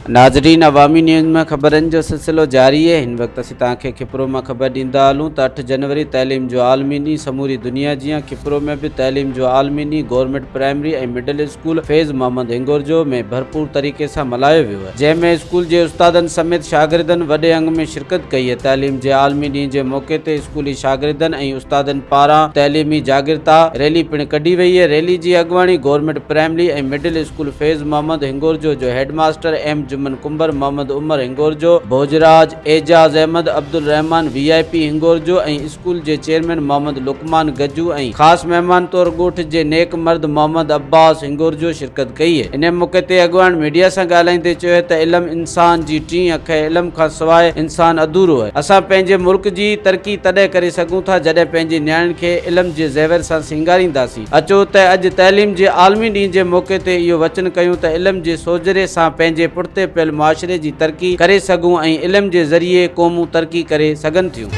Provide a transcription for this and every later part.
नाज़रीन, अवामी न्यूज़ में ख़बरनि जो सिलसिलो जारी है। इन वक्त असीं तव्हांखे खिपरो में ख़बर ॾींदा हलूं त 8 जनवरी तइलीम जो आलमी ॾींहुं समूरी दुनिया जीअं खिपरो में भी तइलीम जो आलमी ॾींहुं गवर्नमेंट प्राइमरी ऐं मिडिल स्कूल फैज़ मोहम्मद हिंगोरजो में भरपूर तरीक़े से मल्हायो वियो आहे, जंहिंमें स्कूल के उस्तादनि समेत शागिर्दनि वॾे अंग में शिरकत कई है। तइलीम के आलमी ॾींहुं के मौके ते स्कूली शागिर्दनि ऐं उस्तादनि पारां तइलीमी जागृता रैली पिण कढी वई है। रैली की अगवानी गवर्नमेंट प्राइमरी ऐं मिडिल स्कूल फैज़ मोहम्मद हिंगोरजो जो headmaster M Juman comber, Mohammad Umar हिंगोरजो, Bhojraj, Ejaz Ahmad, Abdul रहमान VIP हिंगोरजो ऐं स्कूल के चेयरमैन मोहम्मद लुकमान गज्जू ऐं खास मेहमान तौर ॻोठ के नेक मर्द मोहम्मद अब्बास हिंगोरजो शिरकत कई है। इन मौके ते अगवान मीडिया से ॻाल्हाईंदे चयो त इल्म इंसान जी टी अख है, इल्म का सवाइ इंसान अधूरो है। असां पंहिंजे मुल्क की तरक्की तॾहिं करे सघूं था जॾहिं पंहिंजे न्याणियुनि खे इल्म जे ज़ेवर सां सिंगारींदासीं। अचो त अॼु तइलीम जे आलमी ॾींहुं जे मौके ते इहो वचन कयूं त इल्म जे सोजरे सां पंहिंजे पुठिते पियल मुआशरे की तरक्की करे सघूं ऐं इल्म के ज़रिए क़ौमूं तरक्की करे सघनि थियूं।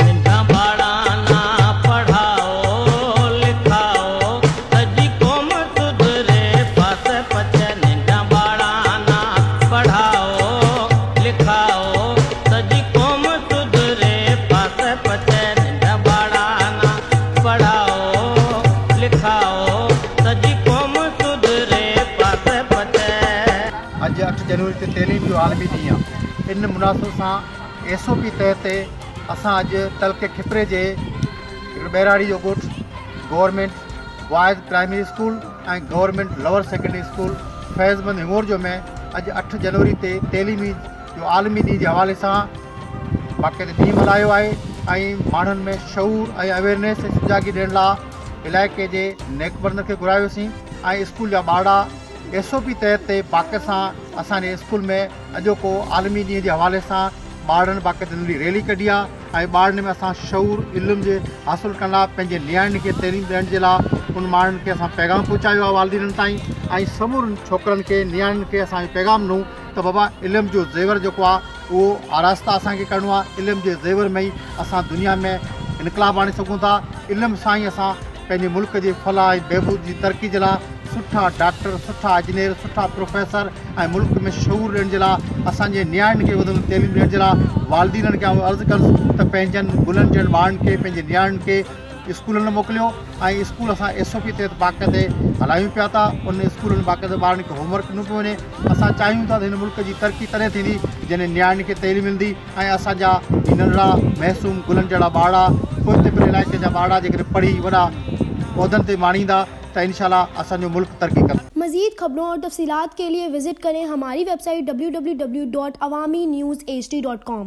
अज 8 जनवरी ते तइलीम जो आलमी ॾींहुं आहे। इन मुनासिब सां SOP तहत असां अॼु तलके खिपरे जे बैराड़ी जो ॻोठ गवर्नमेंट बॉयज़ प्राइमरी स्कूल ऐं गवर्नमेंट लोअर सेकेंडरी स्कूल फैज़मंद हिंगोरजो में अॼु 8 जनवरी ते तइलीमी जो आलमी ॾींहुं जे हवाले सां बाक़ाइदा ॾींहुं मल्हायो आहे ऐं माण्हुनि में शऊर ऐं अवेयरनेस सुजागी ॾियण लाइ इलाइक़े जे नेकमर्दनि खे घुरायोसीं ऐं स्कूल जा ॿार SOP तहत बाक़ाइदा सां असांजे स्कूल में अॼोको आलमी ॾींहं जे हवाले सां ॿारनि बाक़ाइदा नंढी रैली कढी आहे ऐं ॿारनि में असां शऊर इल्म जे हासिलु करण लाइ पंहिंजे नियाणियुनि खे तइलीम ॾियण जे लाइ उन माण्हुनि खे असां पैगाम पहुचायो आहे वालिदिननि ताईं ऐं समूरनि छोकिरनि खे नियाणियुनि खे असां पैगाम ॾियूं त बाबा इल्म जो ज़ेवर जेको आहे उहो आरास्ता असांखे करिणो आहे। इल्म जे ज़ेवर में ई असां दुनिया में इनकलाब आणे सघूं था। इल्म सां ई असां पंहिंजे मुल्क जे फलाह ऐं बहबूद जी तरक्की जे लाइ सुठा डॉक्टर, सुठा इंजीनियर, सुठा प्रोफेसर ऐं मुल्क में शऊर ॾियण जे लाइ असांजे नियाणियुनि खे वधीक तइलीम ॾियण जे लाइ वालिदिननि खे अर्ज़ु कनि त पंहिंजनि गुलनि जहिड़नि ॿारनि खे, पंहिंजे नियाणियुनि खे स्कूलनि में मोकिलियो ऐं स्कूल असां SOP तहत बाक़ाइदे हलायूं पिया था। उन स्कूलनि बाक़ाइदा ॿारनि खे होमवर्क ॾिनो पियो वञे। असां चाहियूं था त हिन मुल्क जी तरक्की तॾहिं थींदी जॾहिं नियाणियुनि खे तइलीम मिलंदी ऐं असांजा नंढड़ा महसूम गुलनि जहिड़ा ॿार पोइ पियल इलाइक़े जा ॿार जेकॾहिं पढ़ी वॾा पौधनि ते माणींदा तो इंशाल्लाह असांजो मुल्क तरक्की कर। मज़ीद खबरों और तफसीलात के लिए विजिट करें हमारी वेबसाइट www.awamiNewsHD.com।